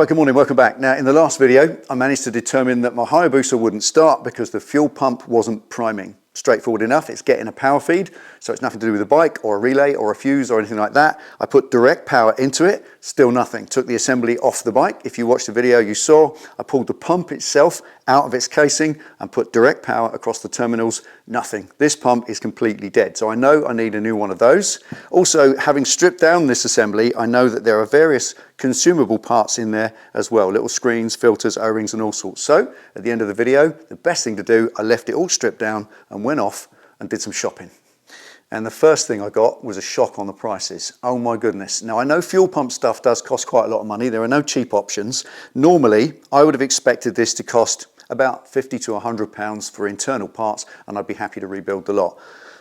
Hi, good morning, welcome back. Now in the last video I managed to determine that my Hayabusa wouldn't start because the fuel pump wasn't priming. Straightforward enough, it's getting a power feed, so it's nothing to do with the bike or a relay or a fuse or anything like that. I put direct power into it, still nothing. Took the assembly off the bike. If you watched the video you saw I pulled the pump itself out of its casing and put direct power across the terminals, nothing. This pump is completely dead, so I know I need a new one of those. Also, having stripped down this assembly, I know that there are various consumable parts in there as well, little screens, filters, O-rings and all sorts. So at the end of the video, the best thing to do, I left it all stripped down and went off and did some shopping. And the first thing I got was a shock on the prices. Oh my goodness. Now I know fuel pump stuff does cost quite a lot of money. There are no cheap options. Normally, I would have expected this to cost about 50 to 100 pounds for internal parts and I'd be happy to rebuild the lot.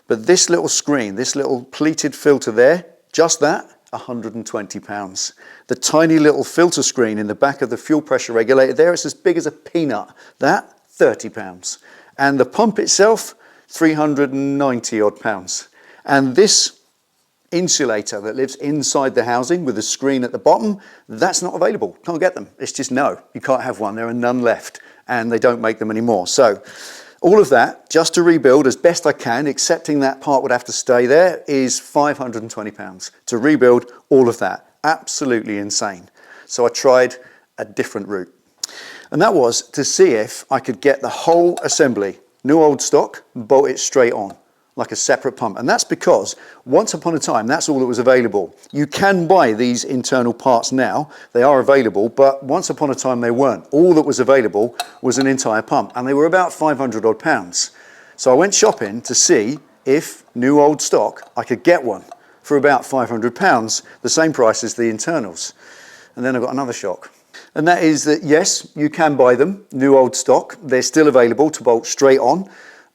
But this little screen, this little pleated filter there, just that, 120 pounds. The tiny little filter screen in the back of the fuel pressure regulator there, it's as big as a peanut. That, 30 pounds. And the pump itself, 390 odd pounds. And this insulator that lives inside the housing with a screen at the bottom, that's not available. Can't get them. It's just no, you can't have one. There are none left and they don't make them anymore. So all of that, just to rebuild as best I can, accepting that part would have to stay there, is 520 pounds to rebuild all of that. Absolutely insane. So I tried a different route. And that was to see if I could get the whole assembly, new old stock, bolt it straight on, like a separate pump. And that's because once upon a time, that's all that was available. You can buy these internal parts now, they are available, but once upon a time they weren't. All that was available was an entire pump and they were about 500 odd pounds. So I went shopping to see if new old stock, I could get one for about 500 pounds, the same price as the internals. And then I got another shock. And that is that yes, you can buy them, new old stock, they're still available to bolt straight on,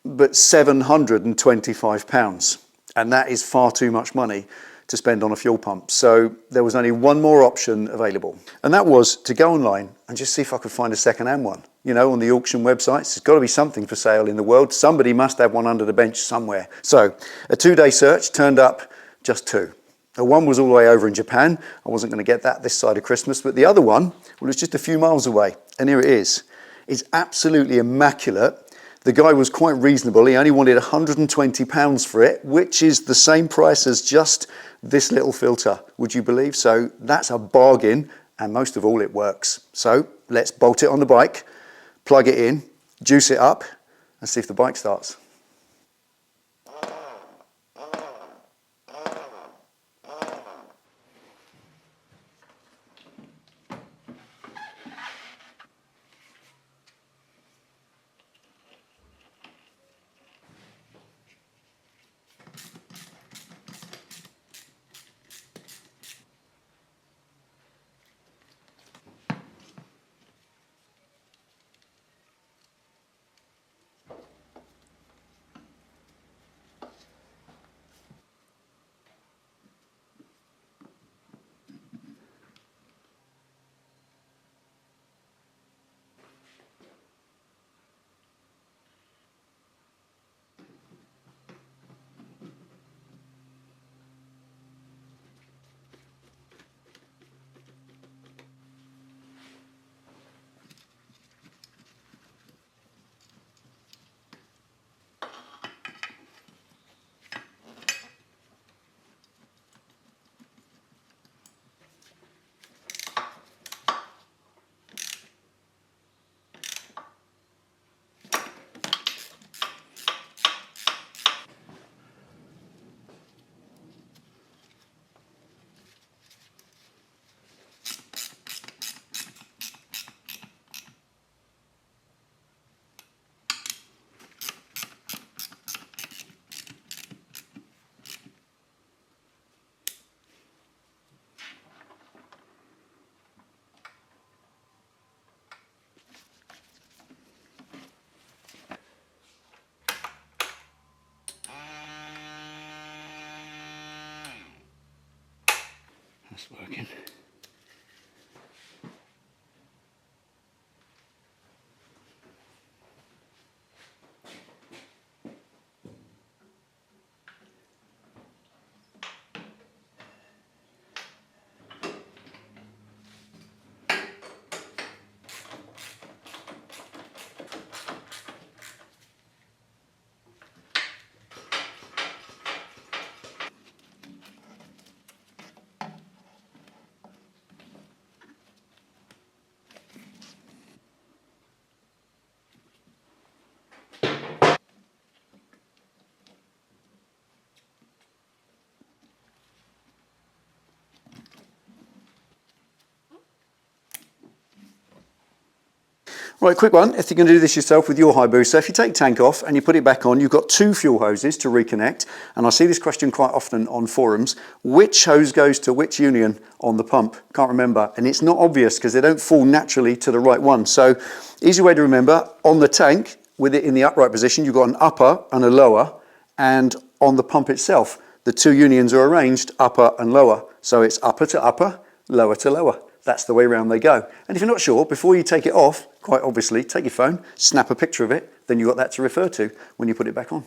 but 725 pounds. And that is far too much money to spend on a fuel pump. So there was only one more option available. And that was to go online and just see if I could find a second-hand one. You know, on the auction websites, there's got to be something for sale in the world. Somebody must have one under the bench somewhere. So a 2-day search turned up just two. One was all the way over in Japan. I wasn't going to get that this side of Christmas, but the other one, well, it was just a few miles away. And here it is. It's absolutely immaculate. The guy was quite reasonable. He only wanted 120 pounds for it, which is the same price as just this little filter, would you believe? So that's a bargain, and most of all, it works. So let's bolt it on the bike, plug it in, juice it up, and see if the bike starts. That's working. Right, quick one. If you're going to do this yourself with your Hayabusa, if you take tank off and you put it back on, you've got 2 fuel hoses to reconnect. And I see this question quite often on forums. Which hose goes to which union on the pump? Can't remember. And it's not obvious because they don't fall naturally to the right one. So easy way to remember, on the tank, with it in the upright position, you've got an upper and a lower. And on the pump itself, the 2 unions are arranged upper and lower. So it's upper to upper, lower to lower. That's the way around they go. And if you're not sure, before you take it off, quite obviously, take your phone, snap a picture of it, then you've got that to refer to when you put it back on.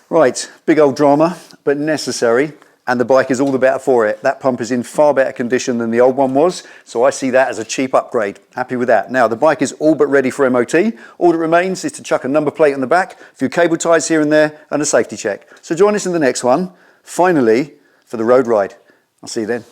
Right, big old drama, but necessary, and the bike is all the better for it. That pump is in far better condition than the old one was, so I see that as a cheap upgrade. Happy with that. Now, the bike is all but ready for MOT. All that remains is to chuck a number plate on the back, a few cable ties here and there, and a safety check. So join us in the next one, finally, for the road ride. I'll see you then.